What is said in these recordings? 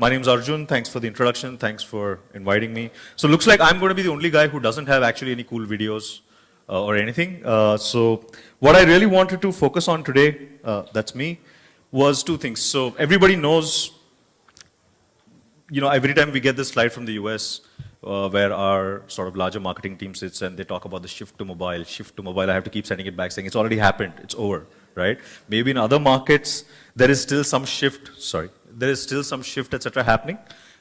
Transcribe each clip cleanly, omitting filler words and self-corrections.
My name's Arjun. Thanks for the introduction. Thanks for inviting me. So it looks like I'm going to be the only guy who doesn't have actually any cool videos or anything. So what I really wanted to focus on today, that's me, was two things. So everybody knows, every time we get this slide from the US, where our sort of larger marketing team sits and they talk about the shift to mobile, I have to keep sending it back saying it's already happened, it's over, right? Maybe in other markets, there is still some shift, etc. happening,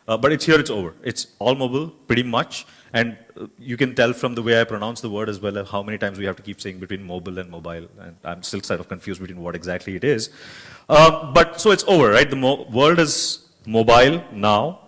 but it's here, it's over. It's all mobile, pretty much, and you can tell from the way I pronounce the word as well how many times we have to keep saying between mobile and mobile, and I'm still sort of confused between what exactly it is. But so it's over, right? The world is mobile now.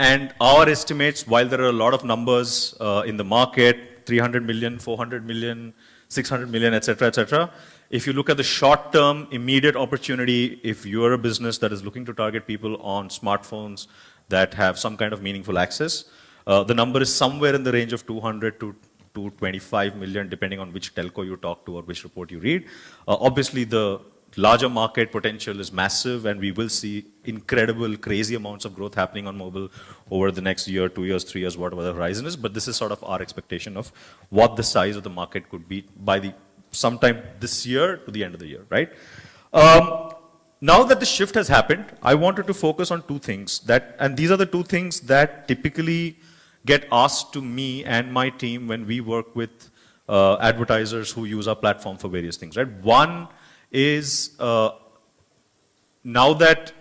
And our estimates, while there are a lot of numbers in the market, 300 million, 400 million, 600 million, etc., if you look at the short-term, immediate opportunity, if you're a business that is looking to target people on smartphones that have some kind of meaningful access, the number is somewhere in the range of 200 to 25 million, depending on which telco you talk to or which report you read. Obviously, the larger market potential is massive, and we will see incredible, crazy amounts of growth happening on mobile over the next year, 2 years, 3 years, whatever the horizon is. But this is sort of our expectation of what the size of the market could be by sometime this year to the end of the year, right? Now that the shift has happened, I wanted to focus on two things and these are the two things that typically get asked to me and my team when we work with advertisers who use our platform for various things, right? One is, now that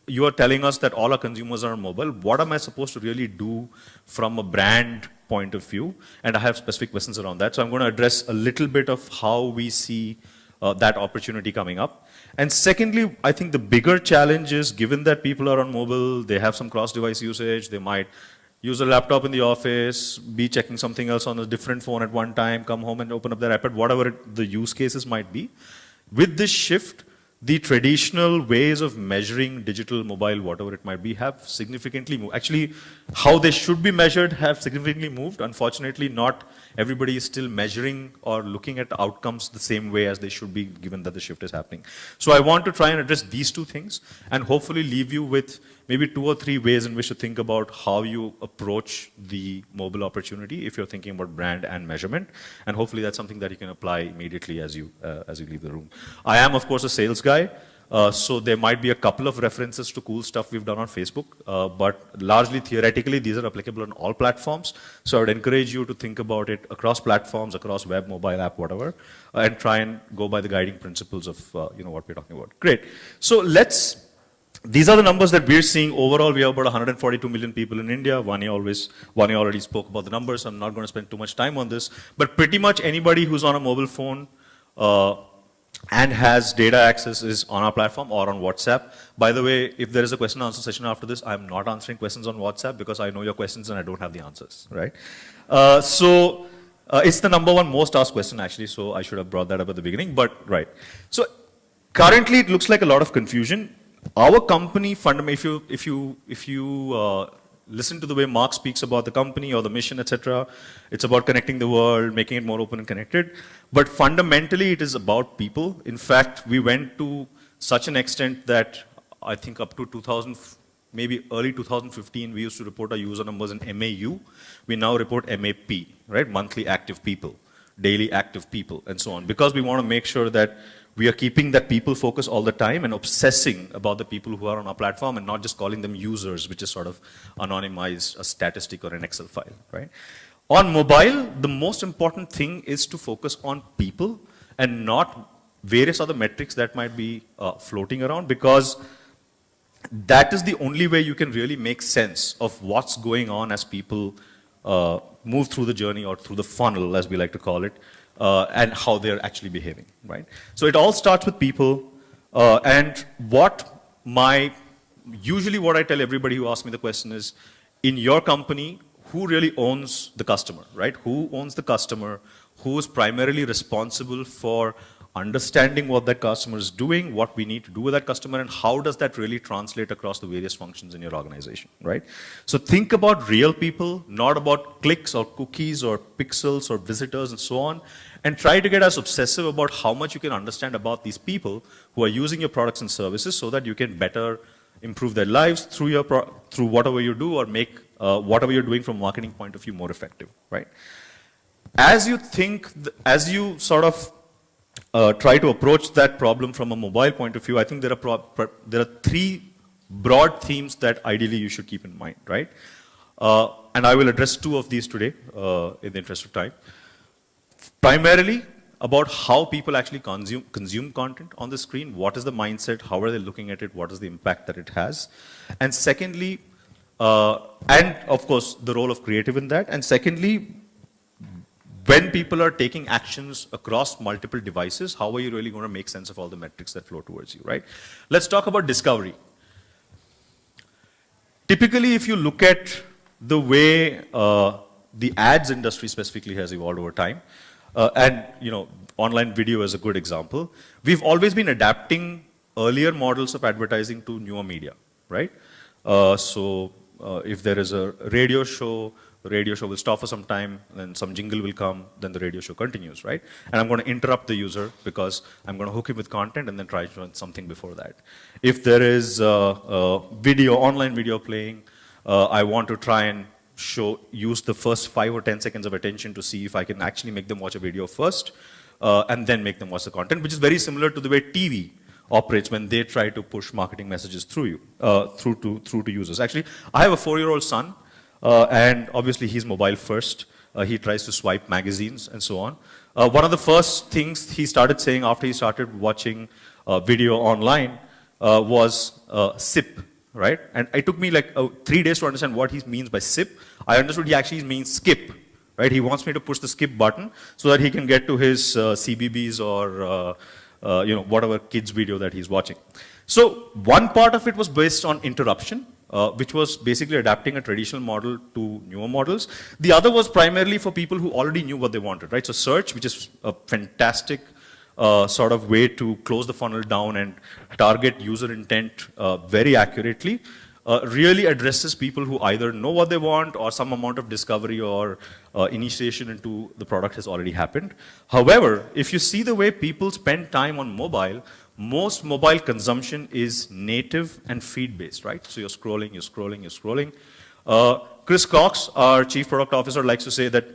you are telling us that all our consumers are on mobile, what am I supposed to really do from a brand point of view? And I have specific questions around that. So I'm going to address a little bit of how we see that opportunity coming up. And secondly, I think the bigger challenge is, given that people are on mobile, they have some cross-device usage, they might use a laptop in the office, be checking something else on a different phone at one time, come home and open up their iPad, whatever the use cases might be. With this shift, the traditional ways of measuring digital, mobile, whatever it might be, have significantly moved. Actually, how they should be measured have significantly moved. Unfortunately, not everybody is still measuring or looking at outcomes the same way as they should be, given that the shift is happening. So I want to try and address these two things and hopefully leave you with maybe 2 or 3 ways in which to think about how you approach the mobile opportunity if you're thinking about brand and measurement. And hopefully that's something that you can apply immediately as you leave the room. I am, of course, a sales guy. So there might be a couple of references to cool stuff we've done on Facebook, but largely theoretically, these are applicable on all platforms. So I would encourage you to think about it across platforms, across web, mobile app, whatever, and try and go by the guiding principles of what we're talking about. Great. So these are the numbers that we're seeing. Overall, we have about 142 million people in India. Vani already spoke about the numbers, so I'm not going to spend too much time on this. But pretty much anybody who's on a mobile phone and has data access is on our platform or on WhatsApp. By the way, if there is a question and answer session after this, I'm not answering questions on WhatsApp because I know your questions and I don't have the answers, right? It's the #1 most asked question, actually, so I should have brought that up at the beginning, but right. So currently, it looks like a lot of confusion. Our company, fundamentally, if you listen to the way Mark speaks about the company or the mission, etc., it's about connecting the world, making it more open and connected. But fundamentally, it is about people. In fact, we went to such an extent that I think up to 2000, maybe early 2015, we used to report our user numbers in MAU. We now report MAP, right? Monthly active people, daily active people, and so on. Because we want to make sure that we are keeping that people focus all the time and obsessing about the people who are on our platform and not just calling them users, which is sort of anonymized, a statistic or an Excel file, right? On mobile, the most important thing is to focus on people and not various other metrics that might be floating around, because that is the only way you can really make sense of what's going on as people move through the journey or through the funnel, as we like to call it, and how they're actually behaving, right? So it all starts with people, and usually what I tell everybody who asks me the question is, in your company, who really owns the customer, right? Who owns the customer? Who is primarily responsible for understanding what that customer is doing, what we need to do with that customer, and how does that really translate across the various functions in your organization, right? So think about real people, not about clicks or cookies or pixels or visitors and so on, and try to get as obsessive about how much you can understand about these people who are using your products and services so that you can better improve their lives through through whatever you do, or make whatever you're doing from a marketing point of view more effective, right? As you think, as you sort of try to approach that problem from a mobile point of view, I think there are three broad themes that ideally you should keep in mind, right? And I will address two of these today in the interest of time. Primarily about how people actually consume content on the screen, what is the mindset, how are they looking at it, what is the impact that it has. And secondly, and of course the role of creative in that. And secondly, when people are taking actions across multiple devices, how are you really going to make sense of all the metrics that flow towards you, right? Let's talk about discovery. Typically, if you look at the way the ads industry specifically has evolved over time, and online video is a good example, we've always been adapting earlier models of advertising to newer media, right? So if there is a radio show, the radio show will stop for some time, then some jingle will come, then the radio show continues, right? And I'm going to interrupt the user because I'm going to hook him with content and then try to run something before that. If there is video, online video playing, I want to try and use the first 5 or 10 seconds of attention to see if I can actually make them watch a video first, and then make them watch the content, which is very similar to the way TV operates when they try to push marketing messages through to users. Actually, I have a 4-year-old son, and obviously he's mobile first. He tries to swipe magazines and so on. One of the first things he started saying after he started watching video online was sip, right? And it took me like 3 days to understand what he means by sip. I understood he actually means skip, right? He wants me to push the skip button so that he can get to his CBBS or whatever kids video that he's watching. So one part of it was based on interruption, which was basically adapting a traditional model to newer models. The other was primarily for people who already knew what they wanted, right? So search, which is a fantastic sort of way to close the funnel down and target user intent very accurately, really addresses people who either know what they want or some amount of discovery or initiation into the product has already happened. However, if you see the way people spend time on mobile, most mobile consumption is native and feed-based, right? So you're scrolling, you're scrolling, you're scrolling. Chris Cox, our Chief Product Officer, likes to say that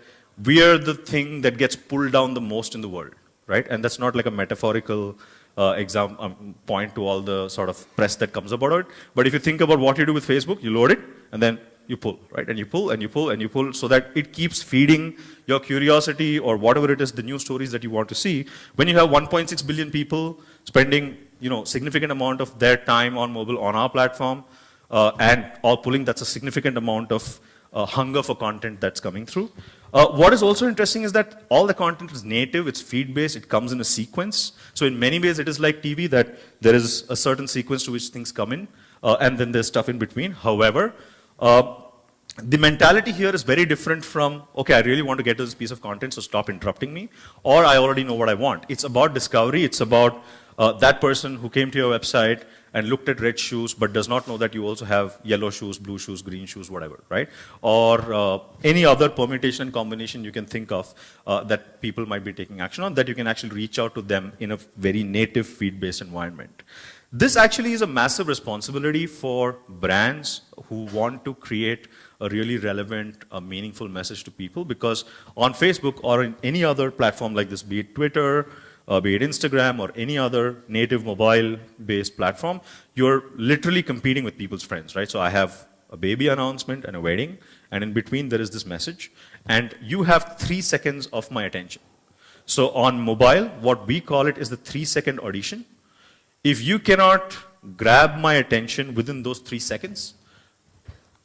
we are the thing that gets pulled down the most in the world, right? And that's not like a metaphorical point to all the sort of press that comes about it. But if you think about what you do with Facebook, you load it, and then you pull, right? And you pull, and you pull, and you pull, so that it keeps feeding your curiosity or whatever it is, the news stories that you want to see. When you have 1.6 billion people spending, significant amount of their time on mobile on our platform, and all pulling, that's a significant amount of hunger for content that's coming through. What is also interesting is that all the content is native, it's feed-based, it comes in a sequence. So in many ways, it is like TV, that there is a certain sequence to which things come in, and then there's stuff in between. However, the mentality here is very different from, okay, I really want to get to this piece of content, so stop interrupting me, or I already know what I want. It's about discovery, it's about that person who came to your website and looked at red shoes, but does not know that you also have yellow shoes, blue shoes, green shoes, whatever, right? Or any other permutation and combination you can think of that people might be taking action on, that you can actually reach out to them in a very native feed-based environment. This actually is a massive responsibility for brands who want to create a really relevant, meaningful message to people, because on Facebook or in any other platform like this, be it Twitter, be it Instagram or any other native mobile-based platform, you're literally competing with people's friends, right? So I have a baby announcement and a wedding, and in between there is this message, and you have 3 seconds of my attention. So on mobile, what we call it is the 3-second audition. If you cannot grab my attention within those 3 seconds,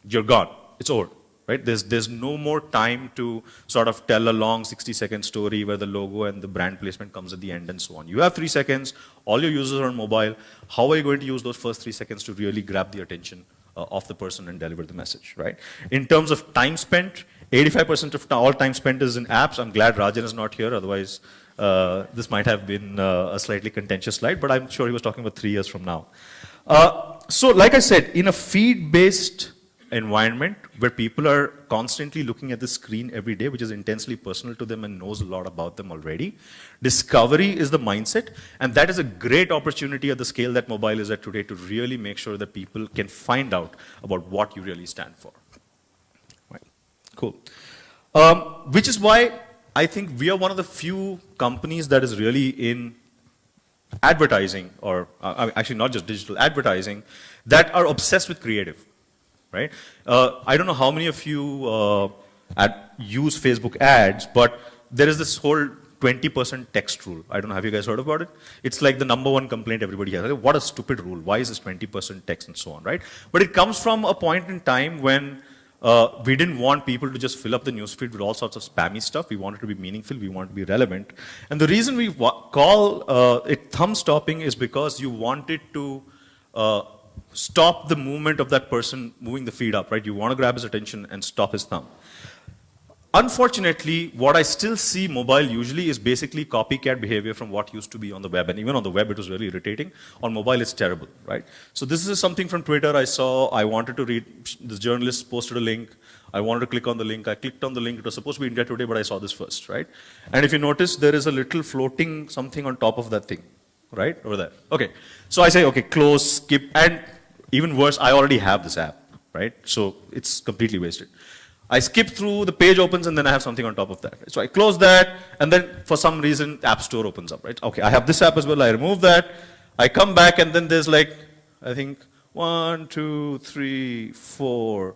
you're gone. It's over. Right? There's no more time to sort of tell a long 60-second story where the logo and the brand placement comes at the end and so on. You have 3 seconds, all your users are on mobile. How are you going to use those first 3 seconds to really grab the attention of the person and deliver the message, right? In terms of time spent, 85% of all time spent is in apps. I'm glad Rajan is not here, otherwise this might have been a slightly contentious slide, but I'm sure he was talking about 3 years from now. So like I said, in a feed-based environment where people are constantly looking at the screen every day, which is intensely personal to them and knows a lot about them already. Discovery is the mindset, and that is a great opportunity at the scale that mobile is at today to really make sure that people can find out about what you really stand for. Right. Cool. Which is why I think we are one of the few companies that is really in advertising, or actually not just digital advertising, that are obsessed with creative, right? I don't know how many of you use Facebook ads, but there is this whole 20% text rule. I don't know, have you guys heard about it? It's like the #1 complaint everybody has. What a stupid rule. Why is this 20% text and so on, right? But it comes from a point in time when we didn't want people to just fill up the newsfeed with all sorts of spammy stuff. We wanted to be meaningful. We wanted to be relevant. And the reason we call it thumb stopping is because you wanted to stop the movement of that person moving the feed up, right? You want to grab his attention and stop his thumb. Unfortunately, what I still see mobile usually is basically copycat behavior from what used to be on the web. And even on the web, it was really irritating. On mobile, it's terrible, right? So this is something from Twitter I saw. I wanted to read. This journalist posted a link. I wanted to click on the link. I clicked on the link. It was supposed to be India Today, but I saw this first, right? And if you notice, there is a little floating something on top of that thing, right? Over there. Okay. So I say, okay, close, skip. And even worse, I already have this app, right? So it's completely wasted. I skip through, the page opens, and then I have something on top of that. So I close that, and then for some reason, App Store opens up, right? Okay, I have this app as well, I remove that. I come back, and then there's like, I think, 1, 2, 3, 4,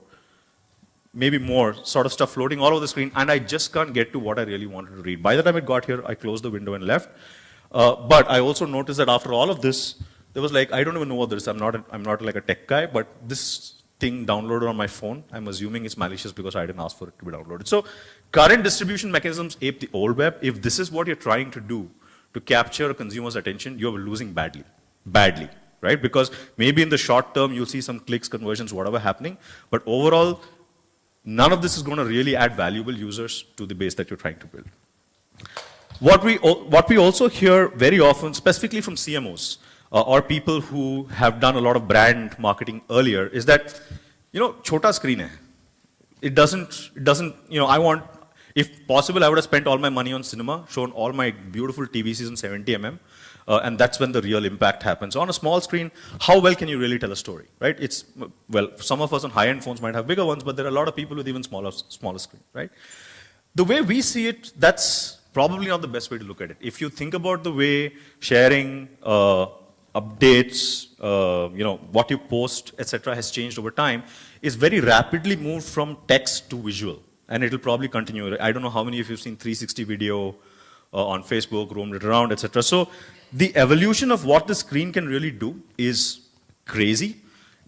maybe more sort of stuff floating all over the screen, and I just can't get to what I really wanted to read. By the time it got here, I closed the window and left. But I also noticed that after all of this, there was like, I don't even know what this is. I'm not like a tech guy, but this thing downloaded on my phone, I'm assuming it's malicious because I didn't ask for it to be downloaded. So current distribution mechanisms ape the old web. If this is what you're trying to do to capture a consumer's attention, you're losing badly, right? Because maybe in the short term, you'll see some clicks, conversions, whatever happening, but overall, none of this is going to really add valuable users to the base that you're trying to build. What we also hear very often, specifically from CMOs, or people who have done a lot of brand marketing earlier, is that, chota screen hai. It doesn't, if possible, I would have spent all my money on cinema, shown all my beautiful TVCs in 70 mm, and that's when the real impact happens. On a small screen, how well can you really tell a story, right? Well, some of us on high-end phones might have bigger ones, but there are a lot of people with even smaller screen, right? The way we see it, that's probably not the best way to look at it. If you think about the way sharing, updates, what you post, etc., has changed over time, is very rapidly moved from text to visual, and it'll probably continue. I don't know how many of you have seen 360 video on Facebook, roamed it around, etc. So the evolution of what the screen can really do is crazy.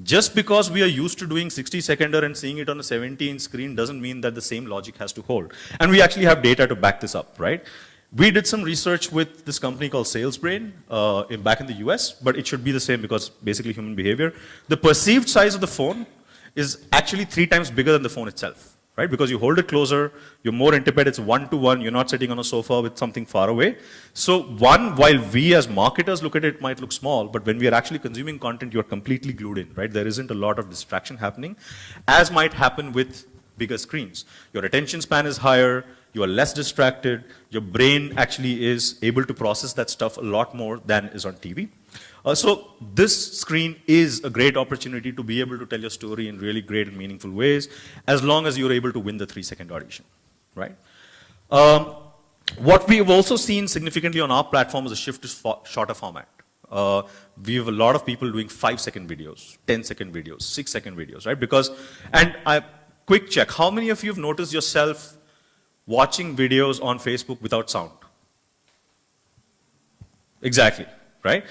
Just because we are used to doing 60-seconder and seeing it on a 17-inch screen doesn't mean that the same logic has to hold. And we actually have data to back this up, right? We did some research with this company called SalesBrain back in the US, but it should be the same because basically human behavior. The perceived size of the phone is actually 3 times bigger than the phone itself, right? Because you hold it closer, you're more intimate, it's 1-to-1, you're not sitting on a sofa with something far away. So while we as marketers look at it, it might look small, but when we are actually consuming content, you're completely glued in, right? There isn't a lot of distraction happening, as might happen with bigger screens. Your attention span is higher, you are less distracted, your brain actually is able to process that stuff a lot more than is on TV. So this screen is a great opportunity to be able to tell your story in really great and meaningful ways, as long as you're able to win the 3-second audition, right? What we have also seen significantly on our platform is a shift to shorter format. We have a lot of people doing 5-second videos, 10-second videos, 6-second videos, right? Because, quick check, how many of you have noticed yourself watching videos on Facebook without sound? Exactly, right?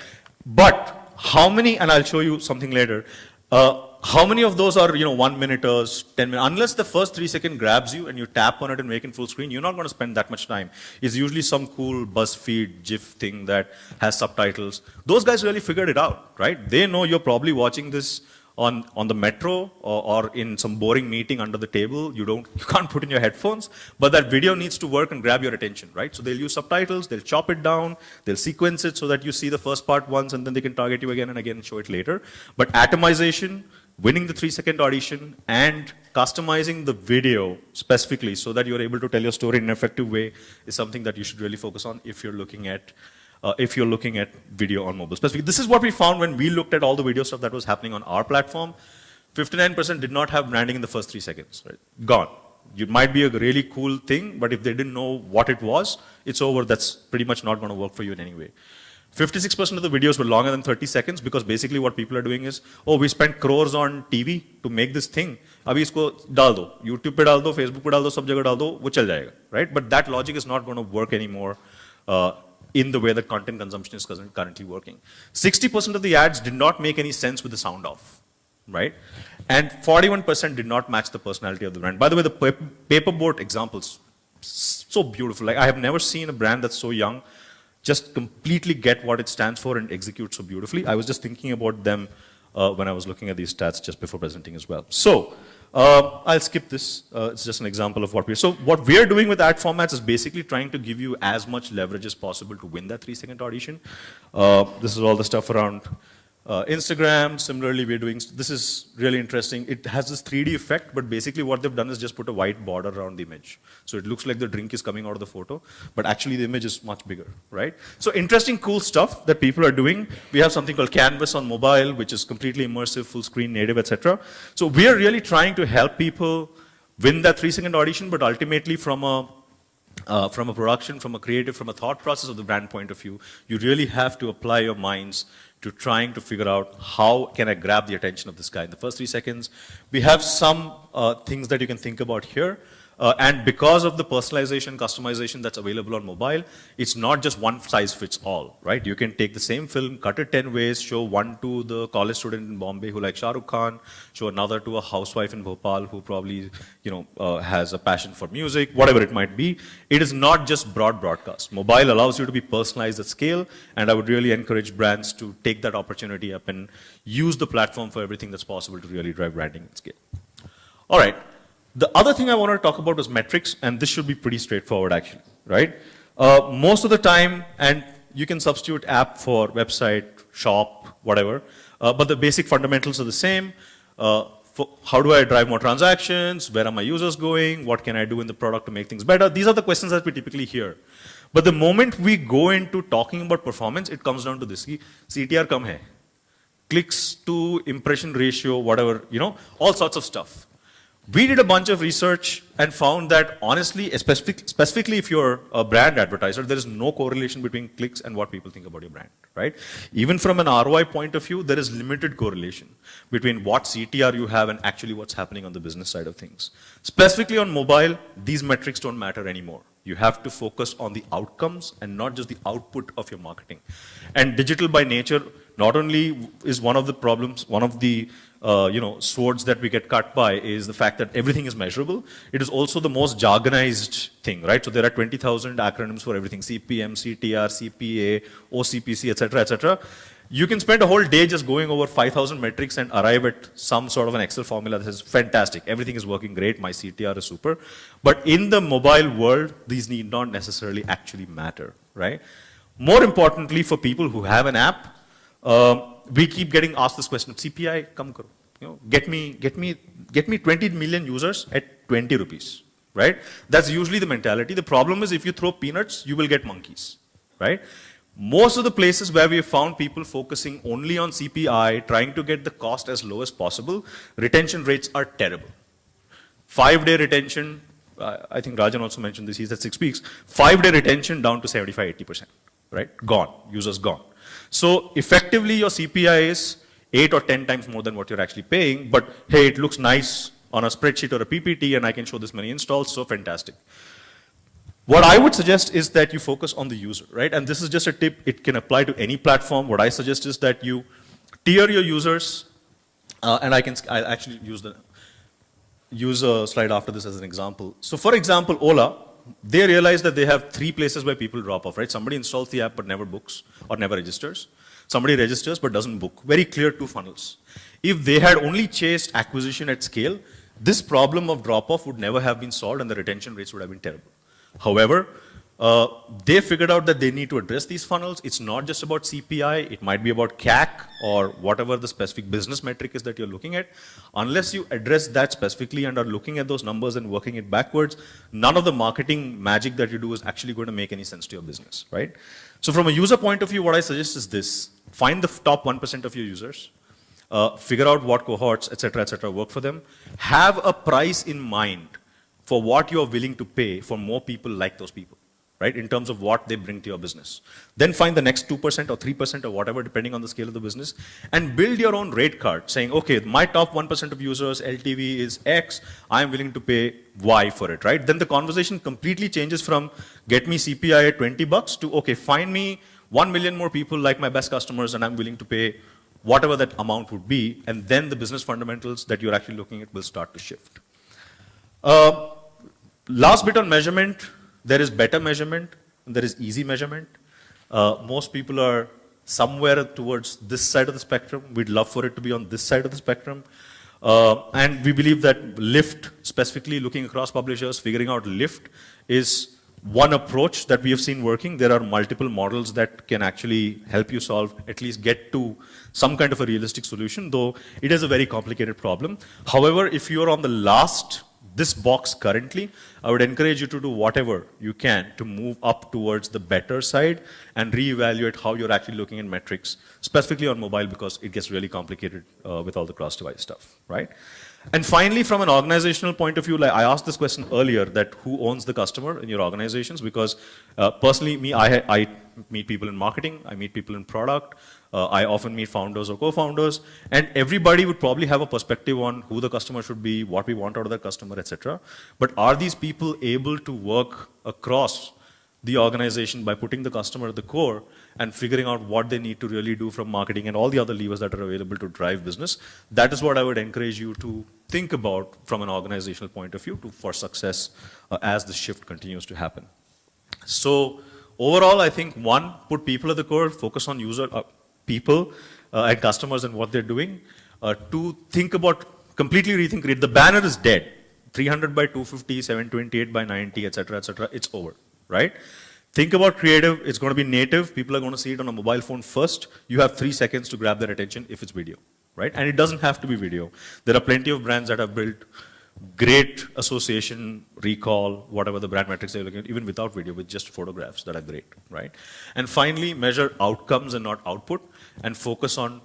But how many, and I'll show you something later, how many of those are 1-minuters, 10 minutes? Unless the first 3-second grabs you and you tap on it and make it full screen, you're not going to spend that much time. It's usually some cool BuzzFeed GIF thing that has subtitles. Those guys really figured it out, right? They know you're probably watching this on the metro or in some boring meeting under the table. You can't put in your headphones, but that video needs to work and grab your attention, right? So they'll use subtitles, they'll chop it down, they'll sequence it so that you see the first part once and then they can target you again and again and show it later. But atomization, winning the 3-second audition, and customizing the video specifically so that you're able to tell your story in an effective way is something that you should really focus on if you're looking at video on mobile. Specifically, this is what we found when we looked at all the video stuff that was happening on our platform. 59% did not have branding in the first 3 seconds. Right? Gone. It might be a really cool thing, but if they didn't know what it was, it's over. That's pretty much not going to work for you in any way. 56% of the videos were longer than 30 seconds because basically what people are doing is, oh, we spent crores on TV to make this thing. Abhi isko dal do. YouTube pe dal do, Facebook pe dal do, sab jagah dal do, wo chal jayega, right? But that logic is not going to work anymore in the way that content consumption is currently working. 60% of the ads did not make any sense with the sound off, right? And 41% did not match the personality of the brand. By the way, the paperboard examples, so beautiful. Like, I have never seen a brand that's so young just completely get what it stands for and execute so beautifully. I was just thinking about them when I was looking at these stats just before presenting as well. So, I'll skip this. It's just an example of what we're... So what we're doing with ad formats is basically trying to give you as much leverage as possible to win that 3-second audition. This is all the stuff around Instagram. Similarly, we're doing... This is really interesting. It has this 3D effect, but basically what they've done is just put a white border around the image. So it looks like the drink is coming out of the photo, but actually the image is much bigger, right? So interesting, cool stuff that people are doing. We have something called Canvas on mobile, which is completely immersive, full screen, native, etc. So we are really trying to help people win that 3-second audition, but ultimately from a production, from a creative, from a thought process of the brand point of view, you really have to apply your minds to trying to figure out how can I grab the attention of this guy in the first 3 seconds. We have some things that you can think about here. And because of the personalization, customization that's available on mobile, it's not just one size fits all, right? You can take the same film, cut it 10 ways, show one to the college student in Bombay who likes Shah Rukh Khan, show another to a housewife in Bhopal who probably, has a passion for music, whatever it might be. It is not just broadcast. Mobile allows you to be personalized at scale, and I would really encourage brands to take that opportunity up and use the platform for everything that's possible to really drive branding at scale. All right. The other thing I wanted to talk about was metrics, and this should be pretty straightforward actually, right? Most of the time, and you can substitute app for website, shop, whatever, but the basic fundamentals are the same. How do I drive more transactions? Where are my users going? What can I do in the product to make things better? These are the questions that we typically hear. But the moment we go into talking about performance, it comes down to this. CTR kam hai. Clicks to impression ratio, whatever, all sorts of stuff. We did a bunch of research and found that honestly, specifically if you're a brand advertiser, there is no correlation between clicks and what people think about your brand, right? Even from an ROI point of view, there is limited correlation between what CTR you have and actually what's happening on the business side of things. Specifically on mobile, these metrics don't matter anymore. You have to focus on the outcomes and not just the output of your marketing. And digital by nature not only is one of the problems, one of the swords that we get cut by is the fact that everything is measurable. It is also the most jargonized thing, right? So there are 20,000 acronyms for everything: CPM, CTR, CPA, OCPC, etc., etc. You can spend a whole day just going over 5,000 metrics and arrive at some sort of an Excel formula that says, fantastic, everything is working great, my CTR is super. But in the mobile world, these need not necessarily actually matter, right? More importantly, for people who have an app, we keep getting asked this question: CPI, come karo. Get me 20 million users at 20 rupees, right? That's usually the mentality. The problem is if you throw peanuts, you will get monkeys, right? Most of the places where we have found people focusing only on CPI, trying to get the cost as low as possible, retention rates are terrible. 5-day retention, I think Rajan also mentioned this, he's at 6 weeks, 5-day retention down to 75-80%, right? Gone, users gone. So effectively your CPI is 8 or 10 times more than what you're actually paying, but hey, it looks nice on a spreadsheet or a PPT and I can show this many installs, so fantastic. What I would suggest is that you focus on the user, right? And this is just a tip, it can apply to any platform. What I suggest is that you tier your users, and I'll actually use a slide after this as an example. So for example, Ola, they realize that they have 3 places where people drop off, right? Somebody installs the app but never books or never registers. Somebody registers but doesn't book. Very clear 2 funnels. If they had only chased acquisition at scale, this problem of drop-off would never have been solved and the retention rates would have been terrible. However, They figured out that they need to address these funnels. It's not just about CPI. It might be about CAC or whatever the specific business metric is that you're looking at. Unless you address that specifically and are looking at those numbers and working it backwards, none of the marketing magic that you do is actually going to make any sense to your business, right? So from a user point of view, what I suggest is this. Find the top 1% of your users. Figure out what cohorts, et cetera, work for them. Have a price in mind for what you're willing to pay for more people like those people, right, in terms of what they bring to your business. Then find the next 2% or 3% or whatever, depending on the scale of the business, and build your own rate card, saying, okay, my top 1% of users, LTV is X, I'm willing to pay Y for it, right? Then the conversation completely changes from get me CPI at $20 to, okay, find me 1 million more people like my best customers and I'm willing to pay whatever that amount would be, and then the business fundamentals that you're actually looking at will start to shift. Last bit on measurement, there is better measurement, and there is easy measurement. Most people are somewhere towards this side of the spectrum. We'd love for it to be on this side of the spectrum. And we believe that lift, specifically looking across publishers, figuring out lift is one approach that we have seen working. There are multiple models that can actually help you solve, at least get to some kind of a realistic solution, though it is a very complicated problem. However, if you're on this box currently, I would encourage you to do whatever you can to move up towards the better side and reevaluate how you're actually looking at metrics, specifically on mobile, because it gets really complicated with all the cross-device stuff, right? And finally, from an organizational point of view, like I asked this question earlier, that who owns the customer in your organizations? Because personally, I meet people in marketing, I meet people in product, I often meet founders or co-founders, and everybody would probably have a perspective on who the customer should be, what we want out of the customer, etc. But are these people able to work across the organization by putting the customer at the core and figuring out what they need to really do from marketing and all the other levers that are available to drive business? That is what I would encourage you to think about from an organizational point of view for success as the shift continues to happen. So overall, I think one, put people at the core, focus on people and customers and what they're doing. Two, think about, completely rethink it. The banner is dead. 300 by 250, 728 by 90, etc., it's over. Right? Think about creative. It's going to be native. People are going to see it on a mobile phone first. You have 3 seconds to grab their attention if it's video, right? And it doesn't have to be video. There are plenty of brands that have built great association, recall, whatever the brand metrics they're looking at, even without video, with just photographs that are great, right? And finally, measure outcomes and not output, and focus on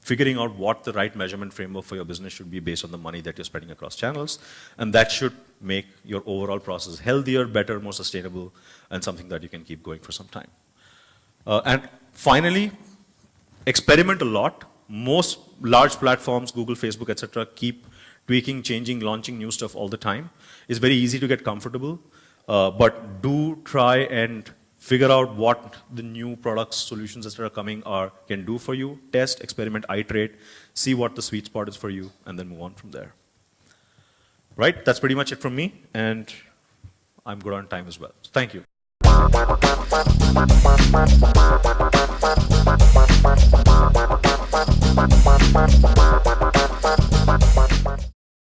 figuring out what the right measurement framework for your business should be based on the money that you're spending across channels. And that should make your overall process healthier, better, more sustainable, and something that you can keep going for some time. And finally, experiment a lot. Most large platforms, Google, Facebook, etc., keep tweaking, changing, launching new stuff all the time. It's very easy to get comfortable, but do try and figure out what the new products, solutions that are coming can do for you. Test, experiment, iterate, see what the sweet spot is for you, and then move on from there. Right, that's pretty much it from me, and I'm good on time as well. So thank you.